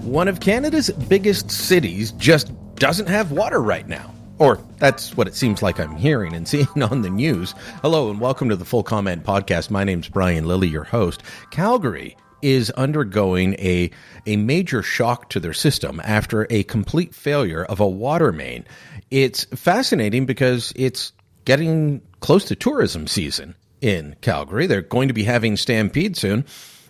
One of Canada's biggest cities just doesn't have water right now. Or that's what it seems like I'm hearing and seeing on the news. Hello and welcome to the Full Comment Podcast. My name's Brian Lilly, your host. Calgary is undergoing a major shock to their system after a complete failure of a water main. It's fascinating because it's getting close to tourism season in Calgary. They're going to be having Stampede soon.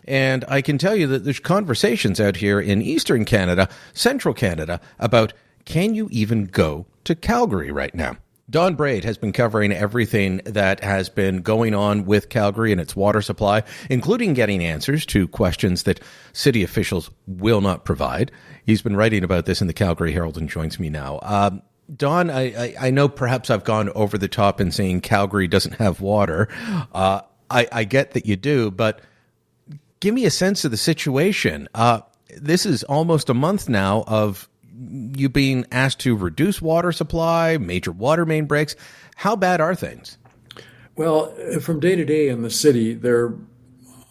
And I can tell you that there's conversations out here in Eastern Canada, Central Canada, about can you even go to Calgary right now? Don Braid has been covering everything that has been going on with Calgary and its water supply, including getting answers to questions that city officials will not provide. He's been writing about this in the Calgary Herald and joins me now. Don, I know perhaps I've gone over the top in saying Calgary doesn't have water. I get that you do, but give me a sense of the situation. This is almost a month now of you being asked to reduce water supply, major water main breaks. How bad are things? Well, from day to day in the city, they're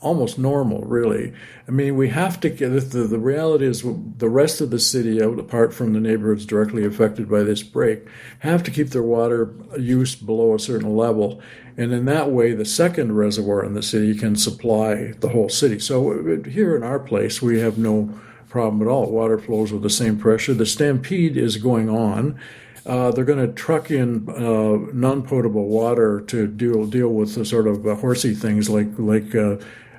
almost normal, really. I mean, we have to get the reality is the rest of the city, apart from the neighborhoods directly affected by this break, have to keep their water use below a certain level. And in that way, the second reservoir in the city can supply the whole city. So here in our place, we have no problem at all. Water flows with the same pressure. The stampede is going on. They're going to truck in non-potable water to deal with the sort of horsey things like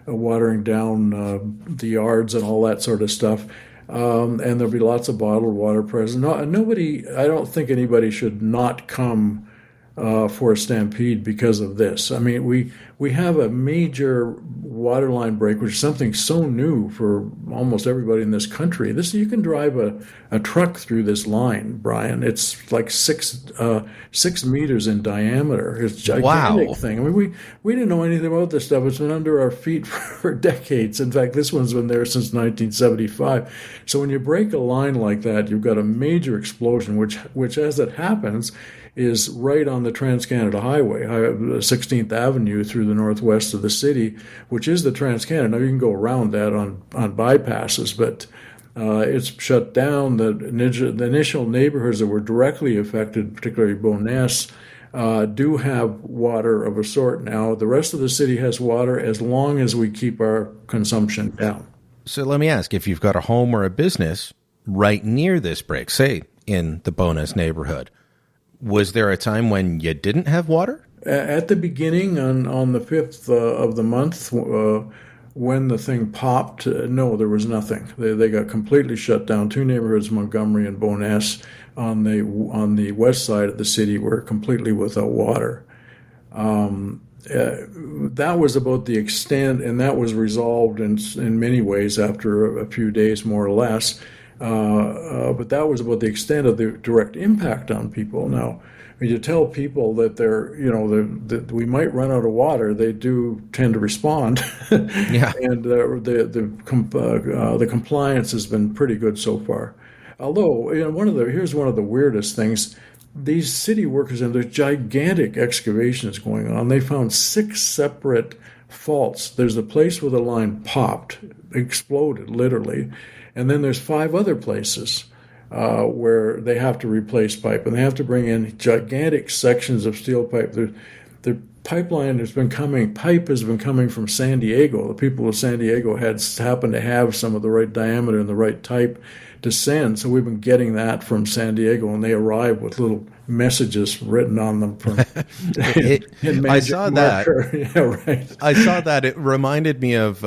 watering down the yards and all that sort of stuff. And there'll be lots of bottled water present. I don't think anybody should not come for a stampede because of this. I mean, we have a major water line break, which is something so new for almost everybody in this country. You can drive a truck through this line, Brian. It's like 6 meters in diameter. It's a gigantic thing. I mean, we didn't know anything about this stuff. It's been under our feet for decades. In fact, this one's been there since 1975. So when you break a line like that, you've got a major explosion, which as it happens, is right on the Trans-Canada Highway, 16th Avenue through the northwest of the city, which is the Trans-Canada. Now, you can go around that on bypasses, but it's shut down. The initial neighborhoods that were directly affected, particularly Boness, do have water of a sort now. The rest of the city has water as long as we keep our consumption down. So let me ask, if you've got a home or a business right near this break, say in the Boness neighborhood, was there a time when you didn't have water? At the beginning, on the 5th of the month, when the thing popped, no, there was nothing. They got completely shut down. Two neighborhoods, Montgomery and Boness, on the west side of the city were completely without water. That was about the extent, and that was resolved in many ways after a few days, more or less. But that was about the extent of the direct impact on people. Now, when you tell people that that we might run out of water, they do tend to respond. Yeah. And the compliance has been pretty good so far. Although, here's one of the weirdest things. These city workers, and there's gigantic excavations going on. They found 6 separate faults. There's a place where the line popped, exploded, literally. And then there's 5 other places where they have to replace pipe, and they have to bring in gigantic sections of steel pipe. The pipeline has been coming from San Diego. The people of San Diego happened to have some of the right diameter and the right type to send, so we've been getting that from San Diego, and they arrive with little messages written on them from in I saw marker. That. Yeah, right. I saw that. It reminded me of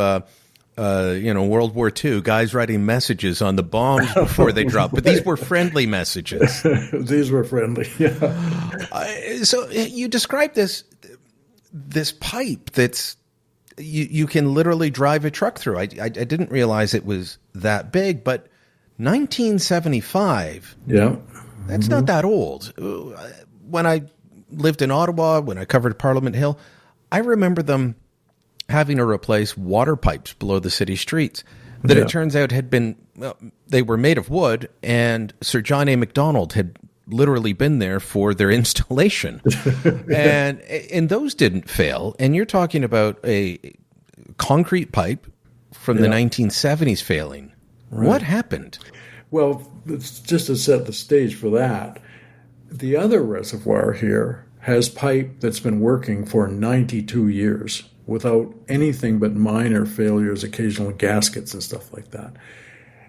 World War II, guys writing messages on the bombs before they dropped. But these were friendly messages. These were friendly, yeah. So you described this pipe that's you can literally drive a truck through. I didn't realize it was that big, but 1975. Yeah. That's not that old. When I lived in Ottawa, when I covered Parliament Hill, I remember them having to replace water pipes below the city streets that it turns out they were made of wood, and Sir John A. Macdonald had literally been there for their installation. and those didn't fail. And you're talking about a concrete pipe from the 1970s failing What happened? Well, it's just to set the stage for that. The other reservoir here has pipe that's been working for 92 years without anything but minor failures, occasional gaskets and stuff like that.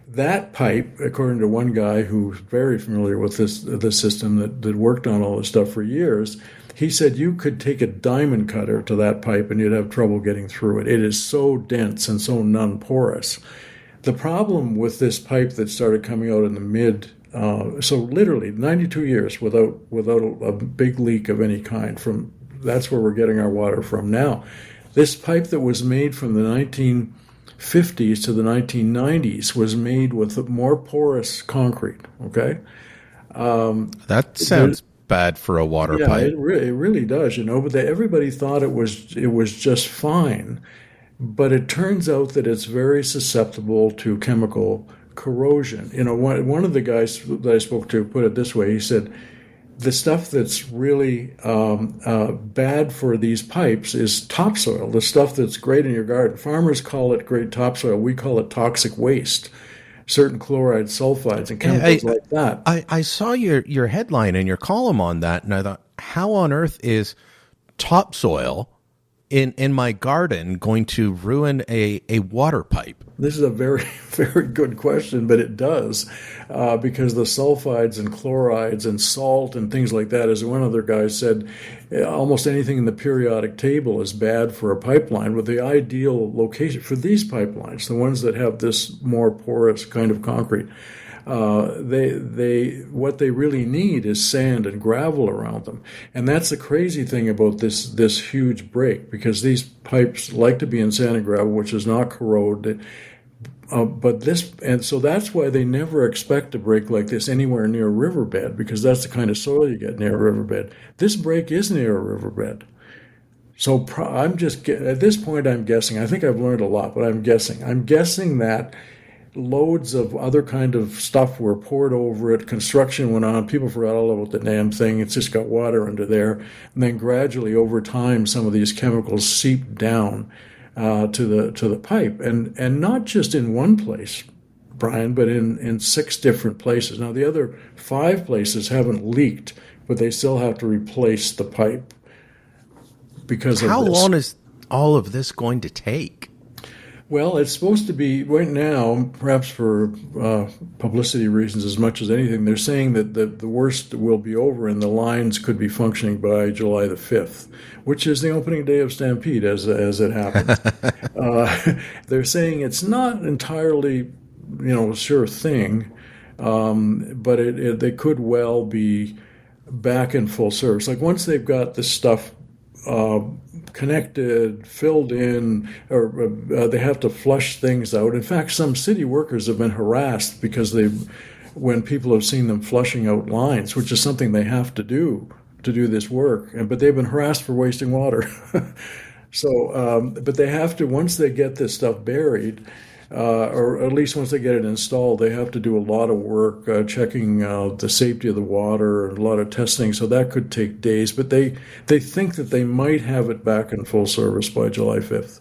That pipe, according to one guy who's very familiar with this system that worked on all this stuff for years, he said you could take a diamond cutter to that pipe and you'd have trouble getting through it. It is so dense and so non-porous. The problem with this pipe that started coming out in the so literally 92 years without a big leak of any kind. That's where we're getting our water from now. This pipe that was made from the 1950s to the 1990s was made with more porous concrete. Okay, that sounds bad for a water pipe. It really does. But everybody thought it was just fine. But it turns out that it's very susceptible to chemical corrosion. One of the guys that I spoke to put it this way. He said, the stuff that's really bad for these pipes is topsoil, the stuff that's great in your garden. Farmers call it great topsoil. We call it toxic waste, certain chlorides, sulfides, and chemicals like that. I saw your headline and your column on that, and I thought, how on earth is topsoil in my garden going to ruin a water pipe? This is a very, very good question, but it does, because the sulfides and chlorides and salt and things like that, as one other guy said, almost anything in the periodic table is bad for a pipeline. But the ideal location for these pipelines, the ones that have this more porous kind of concrete, what they really need is sand and gravel around them. And that's the crazy thing about this huge break, because these pipes like to be in sand and gravel, which is not corrode. So that's why they never expect a break like this anywhere near a riverbed, because that's the kind of soil you get near a riverbed. This break is near a riverbed. So at this point, I'm guessing. I think I've learned a lot, but I'm guessing. I'm guessing that loads of other kind of stuff were poured over it. Construction went on. People forgot all about the damn thing. It's just got water under there. And then gradually, over time, some of these chemicals seeped down to the pipe, and not just in one place, Brian, but in 6 different places. Now, the other 5 places haven't leaked, but they still have to replace the pipe because of this. How long is all of this going to take? Well, it's supposed to be right now, perhaps for publicity reasons as much as anything, they're saying that the worst will be over and the lines could be functioning by July the 5th, which is the opening day of Stampede, as it happens. They're saying it's not entirely, a sure thing, but they could well be back in full service. Like once they've got this stuff connected, filled in, or they have to flush things out. In fact, some city workers have been harassed because when people have seen them flushing out lines, which is something they have to do this work, but they've been harassed for wasting water. So, but they have to, once they get this stuff buried, or at least once they get it installed, they have to do a lot of work checking the safety of the water, a lot of testing. So that could take days. But they think that they might have it back in full service by July 5th.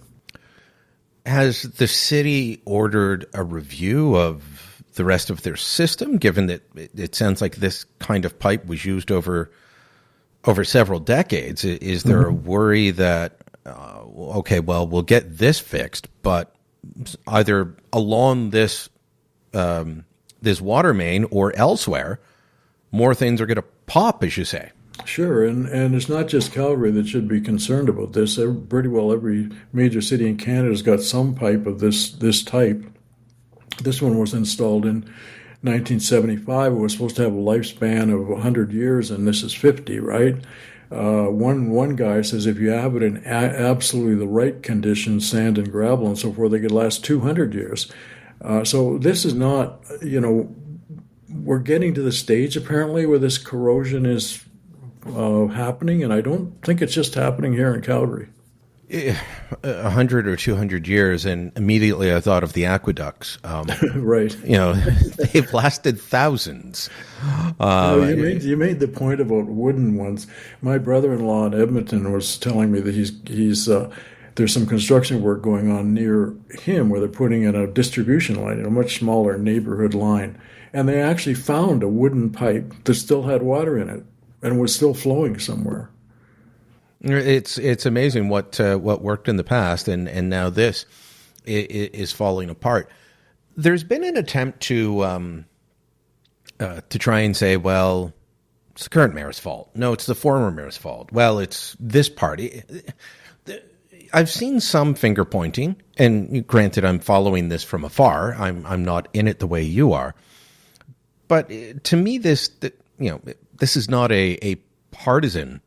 Has the city ordered a review of the rest of their system, given that it sounds like this kind of pipe was used over several decades? Is there a worry that, we'll get this fixed, but either along this water main or elsewhere, more things are going to pop, as you say? Sure, and it's not just Calgary that should be concerned about this. Pretty well every major city in Canada has got some pipe of this type. This one was installed in 1975. It was supposed to have a lifespan of 100 years, and this is 50, right? One guy says if you have it in absolutely the right conditions, sand and gravel and so forth, they could last 200 years. So this is not, we're getting to the stage apparently where this corrosion is happening, and I don't think it's just happening here in Calgary. 100 or 200 years, and immediately I thought of the aqueducts. Right. They've lasted thousands. You made the point about wooden ones. My brother-in-law in Edmonton was telling me that he's there's some construction work going on near him where they're putting in a distribution line, a much smaller neighborhood line. And they actually found a wooden pipe that still had water in it and was still flowing somewhere. It's amazing what worked in the past, and now this is falling apart. There's been an attempt to try and say, well, it's the current mayor's fault. No, it's the former mayor's fault. Well, it's this party. I've seen some finger pointing, and granted, I'm following this from afar. I'm not in it the way you are. But to me, this is not a partisan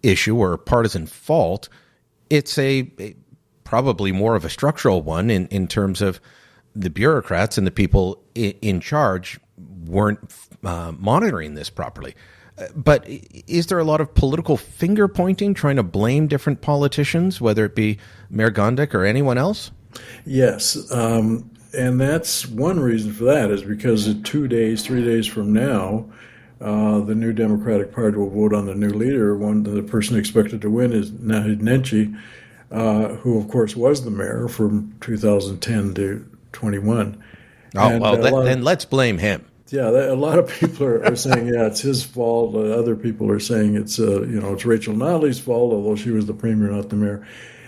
issue or a partisan fault. It's a probably more of a structural one in terms of the bureaucrats and the people in charge weren't monitoring this properly. But is there a lot of political finger pointing, trying to blame different politicians, whether it be Mayor Gondek or anyone else? Yes. And that's one reason for that is because in 3 days from now, the new Democratic Party will vote on the new leader. The person expected to win is Nahid Nenchi, who, of course, was the mayor from 2010 to 21. Then let's blame him. Yeah, a lot of people are saying, yeah, it's his fault. Other people are saying it's Rachel Notley's fault, although she was the premier, not the mayor.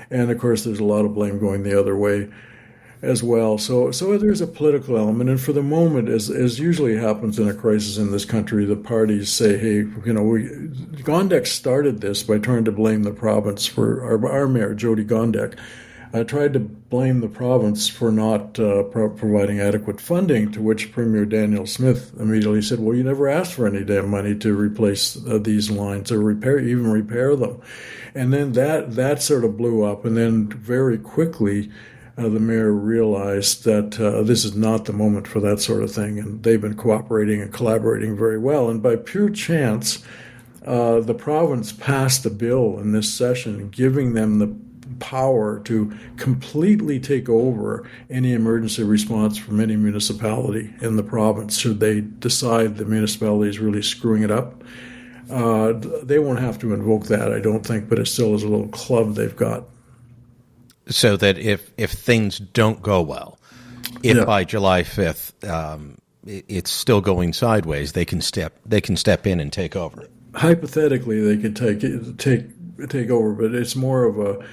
And of course, there's a lot of blame going the other way as well. So there's a political element, and for the moment, as usually happens in a crisis in this country, the parties say, hey, Gondek started this by trying to blame the province for our mayor, Jody Gondek. Tried to blame the province for not providing adequate funding, to which Premier Daniel Smith immediately said, well, you never asked for any damn money to replace these lines or repair them. And then that sort of blew up, and then very quickly the mayor realized that this is not the moment for that sort of thing, and they've been cooperating and collaborating very well. And by pure chance, the province passed a bill in this session giving them the power to completely take over any emergency response from any municipality in the province should they decide the municipality is really screwing it up. They won't have to invoke that, I don't think, but it still is a little club they've got. So that if things don't go well, by July 5th it's still going sideways, they can step in and take over. Hypothetically, they could take over, but it's more of a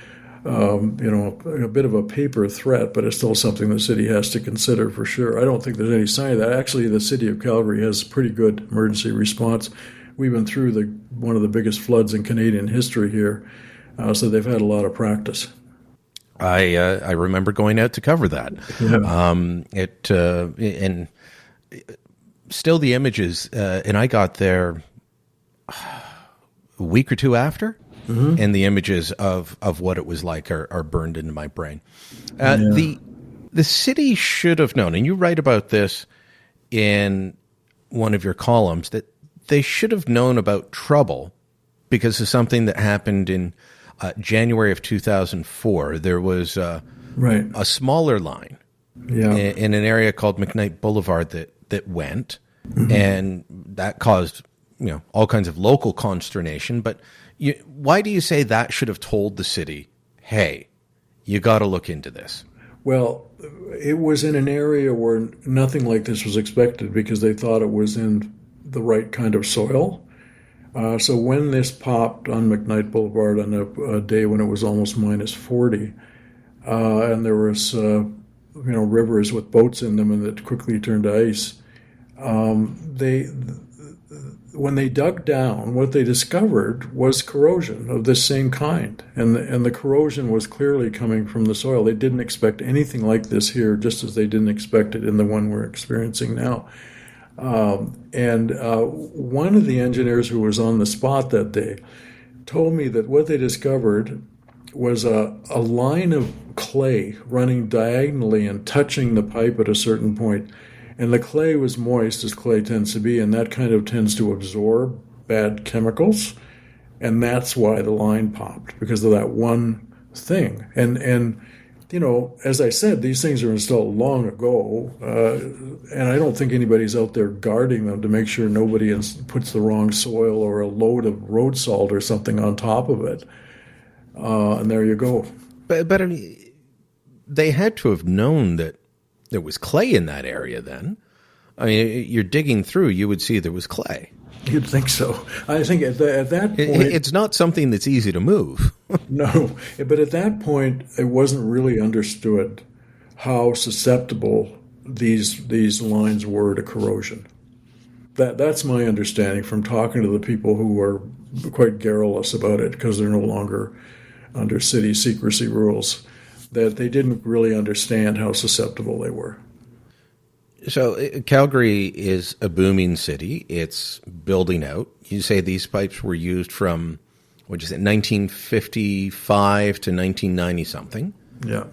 bit of a paper threat, but it's still something the city has to consider for sure. I don't think there's any sign of that. Actually, the city of Calgary has pretty good emergency response. We've been through one of the biggest floods in Canadian history here, so they've had a lot of practice. I remember going out to cover that. Yeah. And still the images, and I got there a week or two after. Mm-hmm. And the images of what it was like are burned into my brain. The city should have known, and you write about this in one of your columns, that they should have known about trouble because of something that happened in January of 2004. There was a smaller line in an area called McKnight Boulevard that went, mm-hmm. and that caused all kinds of local consternation, but why do you say that should have told the city, hey, you got to look into this? Well, it was in an area where nothing like this was expected because they thought it was in the right kind of soil. So when this popped on McKnight Boulevard on a day when it was almost minus 40, and there was rivers with boats in them and that quickly turned to ice, when they dug down, what they discovered was corrosion of this same kind. And the corrosion was clearly coming from the soil. They didn't expect anything like this here, just as they didn't expect it in the one we're experiencing now. And one of the engineers who was on the spot that day told me that what they discovered was a line of clay running diagonally and touching the pipe at a certain point. And the clay was moist, as clay tends to be, and that kind of tends to absorb bad chemicals. And that's why the line popped, because of that one thing. And as I said, these things are installed long ago, and I don't think anybody's out there guarding them to make sure nobody puts the wrong soil or a load of road salt or something on top of it. And there you go. But I mean, they had to have known that there was clay in that area then. I mean, you're digging through, you would see there was clay. You'd think so. I think at that point... It's not something that's easy to move. No, but at that point, it wasn't really understood how susceptible these lines were to corrosion. That's my understanding from talking to the people who were quite garrulous about it because they're no longer under city secrecy rules, that they didn't really understand how susceptible they were. So Calgary is a booming city. It's building out. You say these pipes were used from, 1955 to 1990 something. Yeah.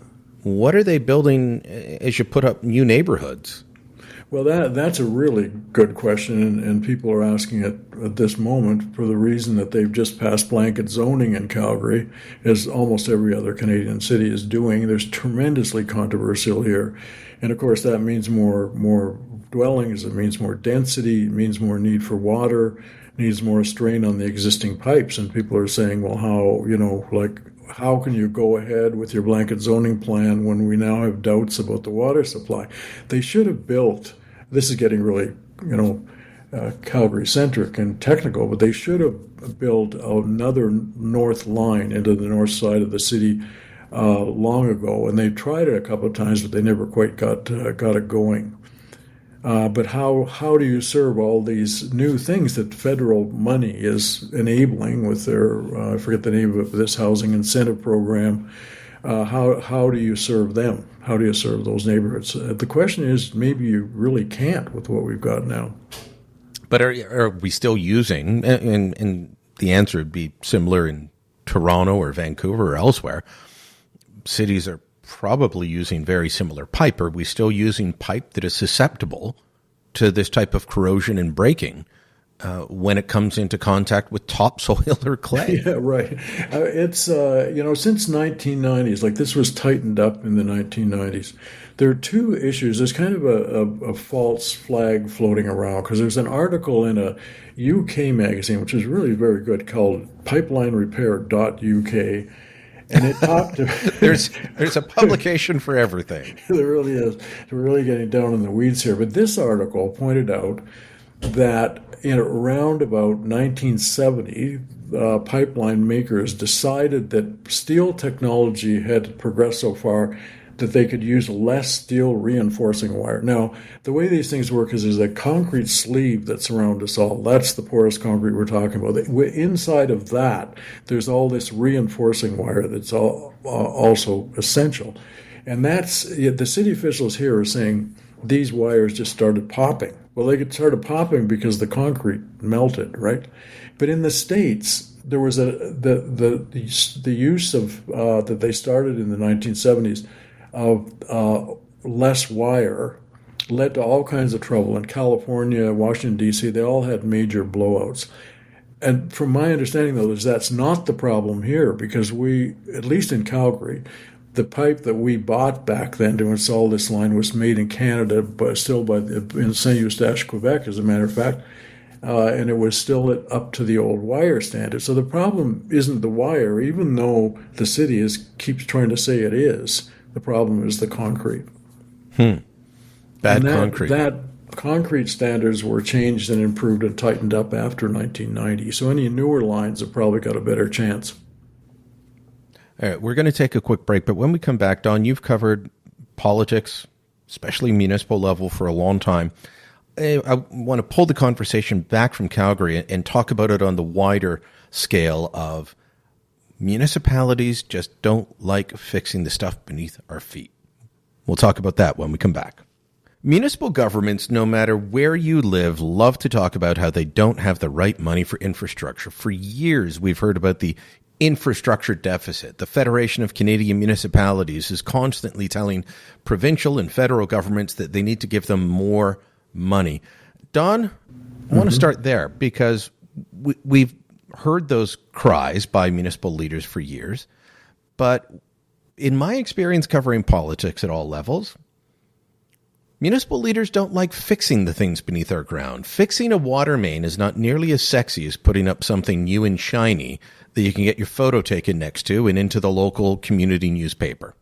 What are they building as you put up new neighborhoods? Well, that's a really good question, and people are asking it at this moment for the reason that they've just passed blanket zoning in Calgary, as almost every other Canadian city is doing. There's tremendously controversial here. And, of course, that means more dwellings, it means more density, it means more need for water, needs more strain on the existing pipes. And people are saying, well, how can you go ahead with your blanket zoning plan when we now have doubts about the water supply? They should have built, this is getting really, Calgary-centric and technical, but they should have built another north line into the north side of the city long ago. And they tried it a couple of times, but they never quite got it going. But how do you serve all these new things that federal money is enabling with their, I forget the name of this housing incentive program, how do you serve them? How do you serve those neighborhoods? The question is, maybe you really can't with what we've got now. But are we still using, and the answer would be similar in Toronto or Vancouver or elsewhere, cities are probably using very similar pipe. Are we still using pipe that is susceptible to this type of corrosion and breaking when it comes into contact with topsoil or clay? Yeah, right. It's, since 1990s, like this was tightened up in the 1990s. There are two issues. There's kind of a false flag floating around because there's an article in a UK magazine, which is really very good, called pipelinerepair.uk. And it talked to there's a publication for everything. There really is. We're really getting down in the weeds here. But this article pointed out that around about 1970, pipeline makers decided that steel technology had progressed so far that they could use less steel reinforcing wire. Now, the way these things work is there's a concrete sleeve that surrounds us all. That's the porous concrete we're talking about. Inside of that, there's all this reinforcing wire that's also essential. And that's, the city officials here are saying these wires just started popping. Well, they started popping because the concrete melted, right? But in the States, there was the use of, that they started in the 1970s, of less wire led to all kinds of trouble. In California, Washington, D.C., they all had major blowouts. And from my understanding, though, is that's not the problem here because we, at least in Calgary, the pipe that we bought back then to install this line was made in Canada, but still in Saint-Eustache, Quebec, as a matter of fact. And it was still up to the old wire standard. So the problem isn't the wire, even though the city keeps trying to say it is. The problem is the concrete. Bad concrete. That concrete standards were changed and improved and tightened up after 1990. So any newer lines have probably got a better chance. All right, we're going to take a quick break, but when we come back, Don, you've covered politics, especially municipal level, for a long time. I want to pull the conversation back from Calgary and talk about it on the wider scale of municipalities just don't like fixing the stuff beneath our feet. We'll talk about that when we come back. Municipal governments, no matter where you live, love to talk about how they don't have the right money for infrastructure. For years, we've heard about the infrastructure deficit. The Federation of Canadian Municipalities is constantly telling provincial and federal governments that they need to give them more money. Don, I want to start there because we've heard those cries by municipal leaders for years, but in my experience covering politics at all levels, municipal leaders don't like fixing the things beneath our ground. Fixing a water main is not nearly as sexy as putting up something new and shiny that you can get your photo taken next to and into the local community newspaper.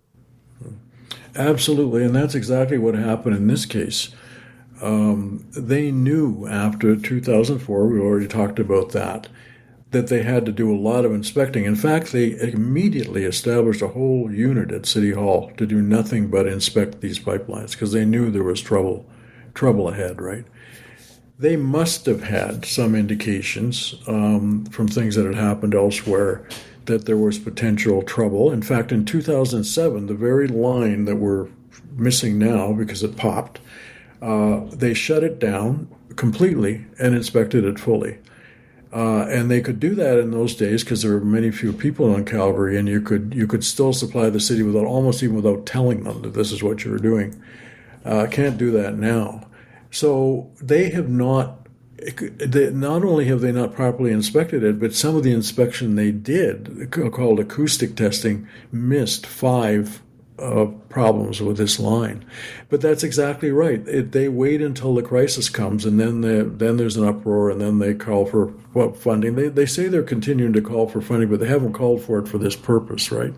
Absolutely, and that's exactly what happened in this case. They knew after 2004, we already talked about that they had to do a lot of inspecting. In fact, they immediately established a whole unit at City Hall to do nothing but inspect these pipelines because they knew there was trouble ahead, right? They must have had some indications from things that had happened elsewhere that there was potential trouble. In fact, in 2007, the very line that we're missing now because it popped, they shut it down completely and inspected it fully. And they could do that in those days because there were few people in Calgary, and you could still supply the city almost even without telling them that this is what you were doing. Can't do that now. So they have not only have they not properly inspected it, but some of the inspection they did, called acoustic testing, missed 5 problems with this line. But that's exactly right. They wait until the crisis comes, and then there's an uproar, and then they call for funding. They say they're continuing to call for funding, but they haven't called for it for this purpose, right?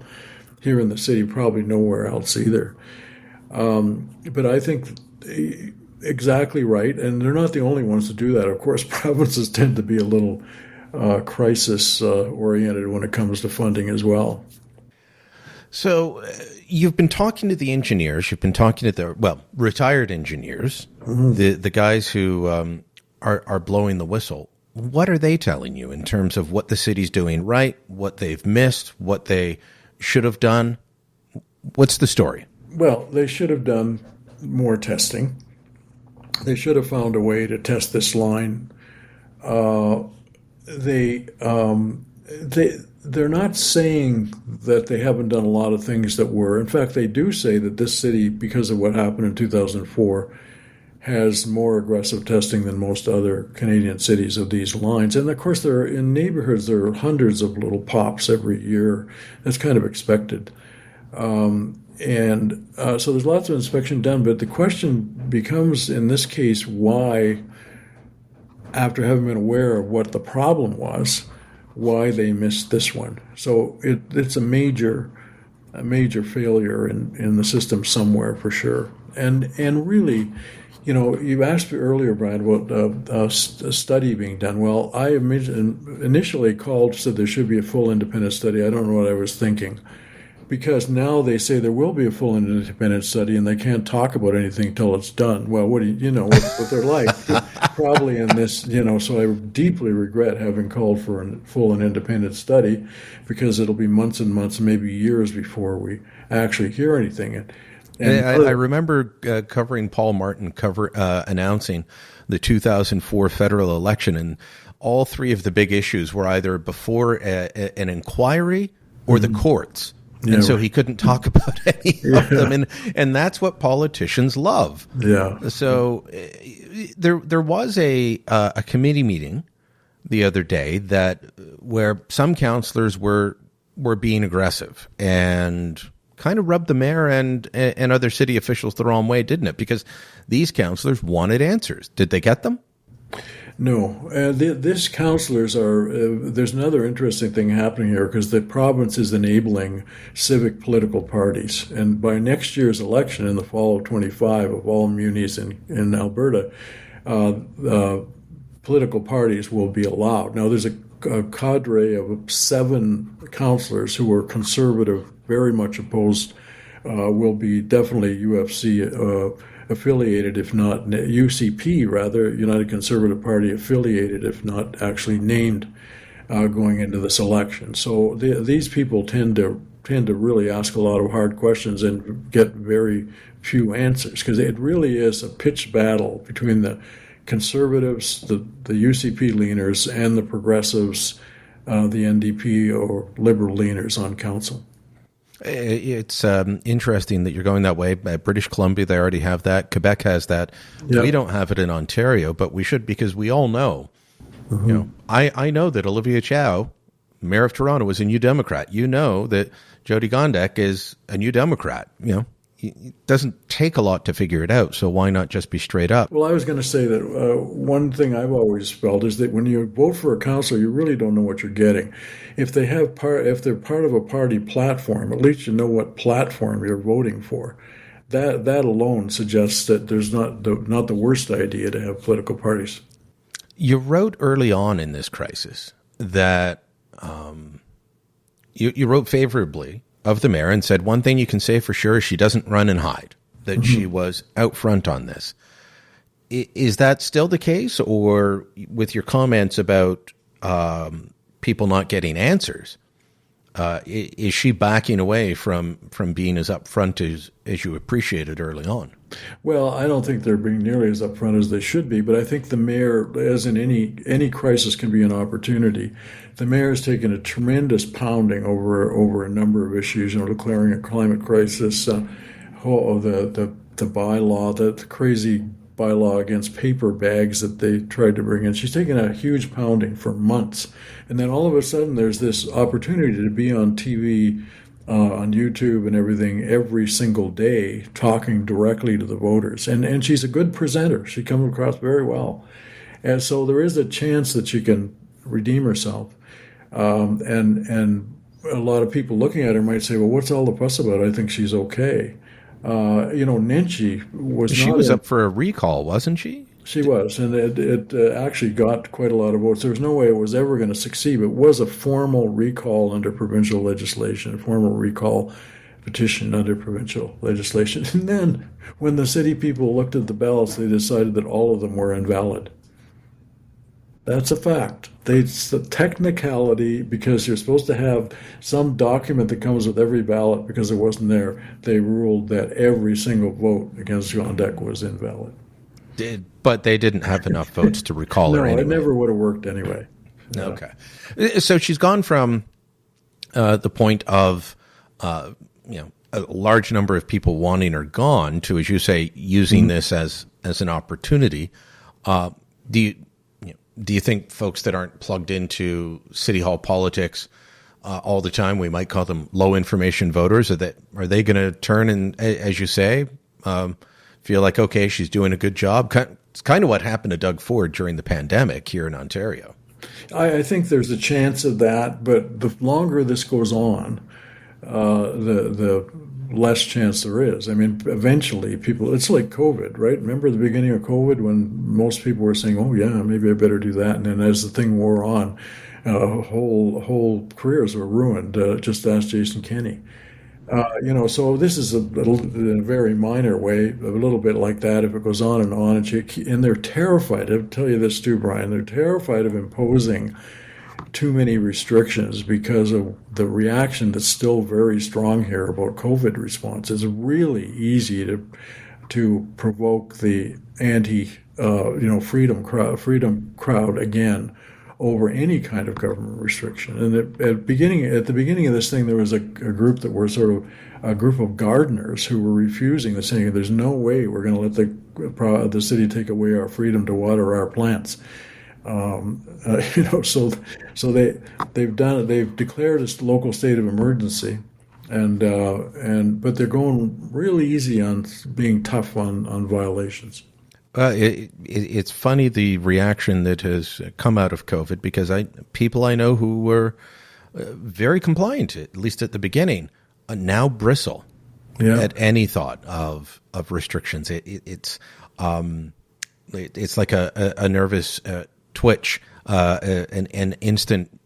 Here in the city, probably nowhere else either. But I think exactly right, and they're not the only ones to do that. Of course, provinces tend to be a little crisis-oriented when it comes to funding as well. So you've been talking to the engineers. You've been talking to the retired engineers, the guys who are blowing the whistle. What are they telling you in terms of what the city's doing right, what they've missed, what they should have done? What's the story? Well, they should have done more testing. They should have found a way to test this line. They're not saying that they haven't done a lot of things that were. In fact, they do say that this city, because of what happened in 2004, has more aggressive testing than most other Canadian cities of these lines. And of course, in neighborhoods, there are hundreds of little pops every year. That's kind of expected. So there's lots of inspection done, but the question becomes, in this case, why, after having been aware of what the problem was, why they missed this one. So it's a major failure in the system somewhere for sure. And really, you asked me earlier, Brian, about a study being done. Well, I initially said there should be a full independent study. I don't know what I was thinking. Because now they say there will be a full independent study, and they can't talk about anything until it's done. Well, what they're like? Probably in this, so I deeply regret having called for a full and independent study, because it'll be months and months, maybe years before we actually hear anything. I remember covering Paul Martin announcing the 2004 federal election, and all 3 of the big issues were either before an inquiry or the courts. Yeah, and so he couldn't talk about any of them. And that's what politicians love. Yeah. So there was a committee meeting the other day where some councillors were being aggressive and kind of rubbed the mayor and other city officials the wrong way, didn't it? Because these councillors wanted answers. Did they get them? No. These councillors there's another interesting thing happening here, because the province is enabling civic political parties. And by next year's election, in the fall of 25, of all munis in Alberta, political parties will be allowed. Now, there's a cadre of 7 councillors who are conservative, very much opposed, will be definitely UFC affiliated, if not UCP, rather, United Conservative Party affiliated, if not actually named, going into this election. So these people tend to really ask a lot of hard questions and get very few answers, because it really is a pitched battle between the Conservatives, the UCP leaners, and the Progressives, the NDP or Liberal leaners on council. It's interesting that you're going that way. British Columbia, they already have that. Quebec has that. Yep. We don't have it in Ontario, but we should, because we all know. Mm-hmm. I know that Olivia Chow, Mayor of Toronto, is a New Democrat. You know that Jody Gondek is a New Democrat. it doesn't take a lot to figure it out. So why not just be straight up? Well, I was going to say that one thing I've always felt is that when you vote for a councillor, you really don't know what you're getting. If they're part of a party platform, at least you know what platform you're voting for. That alone suggests that there's not the worst idea to have political parties. You wrote early on in this crisis that you wrote favorably of the mayor and said one thing you can say for sure is she doesn't run and hide, that she was out front on this. Is that still the case, or with your comments about people not getting answers, is she backing away from being as upfront as you appreciated early on? Well, I don't think they're being nearly as upfront as they should be, but I think the mayor, as in any crisis can be an opportunity, the mayor has taken a tremendous pounding over a number of issues, declaring a climate crisis, the bylaw, the crazy bylaw against paper bags that they tried to bring in. She's taken a huge pounding for months. And then all of a sudden there's this opportunity to be on TV, on YouTube and everything every single day, talking directly to the voters. And she's a good presenter. She comes across very well. And so there is a chance that she can redeem herself. And a lot of people looking at her might say, well, what's all the fuss about? I think she's okay. Nenshi was She not was up for a recall, wasn't she? She was, and it actually got quite a lot of votes. There was no way it was ever going to succeed. It was a formal recall under provincial legislation, a formal recall petition under provincial legislation. And then when the city people looked at the ballots, they decided that all of them were invalid. That's a fact. It's the technicality, because you're supposed to have some document that comes with every ballot because it wasn't there. They ruled that every single vote against John Deck was invalid. But they didn't have enough votes to recall her anyway. It never would have worked anyway. Okay. So she's gone from the point of, a large number of people wanting her gone to, as you say, using this as an opportunity. Do you think folks that aren't plugged into City Hall politics all the time, we might call them low information voters, are they going to turn and, as you say, feel like, okay, she's doing a good job? It's kind of what happened to Doug Ford during the pandemic here in Ontario. I think there's a chance of that, but the longer this goes on, the less chance there is. I mean, eventually it's like COVID, right? Remember the beginning of COVID when most people were saying, oh yeah, maybe I better do that. And then as the thing wore on, whole careers were ruined. Just ask Jason Kenney. So this is in a very minor way, a little bit like that if it goes on, and they're terrified. I'll tell you this too, Brian. They're terrified of imposing too many restrictions because of the reaction that's still very strong here about COVID response. It's really easy to provoke the freedom crowd again over any kind of government restriction. And at the beginning of this thing, there was a group that were sort of a group of gardeners who were refusing, saying there's no way we're going to let the city take away our freedom to water our plants. So they've declared a local state of emergency, but they're going really easy on being tough on violations. It's funny the reaction that has come out of COVID, because people I know who were very compliant, at least at the beginning, now bristle at any thought of restrictions. It's like a nervous twitch, an instant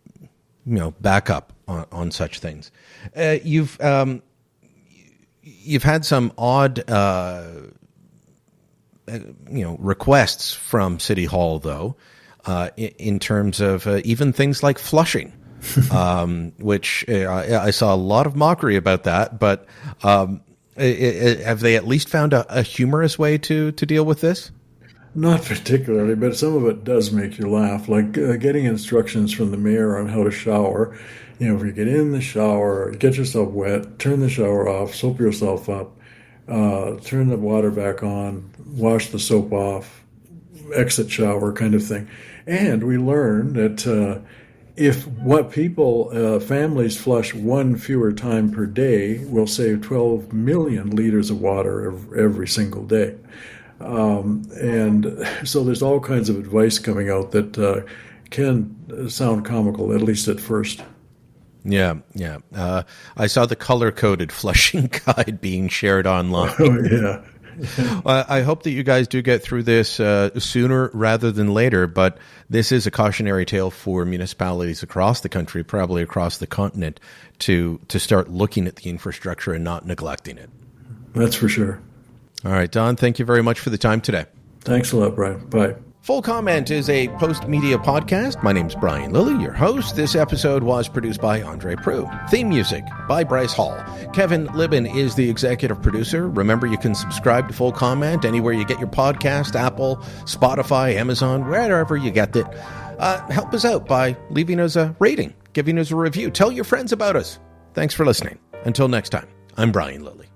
backup on such things. You've had some odd requests from City Hall, though, in terms of even things like flushing, which I saw a lot of mockery about that. But have they at least found a humorous way to deal with this? Not particularly, but some of it does make you laugh, like getting instructions from the mayor on how to shower. If you get in the shower, get yourself wet, turn the shower off, soap yourself up, turn the water back on, wash the soap off, exit shower kind of thing. And we learned that if what families flush one fewer time per day will save 12 million liters of water every single day. And so there's all kinds of advice coming out that can sound comical, at least at first. Yeah. I saw the color-coded flushing guide being shared online. Oh, yeah. I hope that you guys do get through this sooner rather than later, but this is a cautionary tale for municipalities across the country, probably across the continent, to start looking at the infrastructure and not neglecting it. That's for sure. All right, Don, thank you very much for the time today. Thanks a lot, Brian. Bye. Full Comment is a Postmedia podcast. My name's Brian Lilly, your host. This episode was produced by Andre Prue. Theme music by Bryce Hall. Kevin Libin is the executive producer. Remember, you can subscribe to Full Comment anywhere you get your podcast, Apple, Spotify, Amazon, wherever you get it. Help us out by leaving us a rating, giving us a review. Tell your friends about us. Thanks for listening. Until next time, I'm Brian Lilly.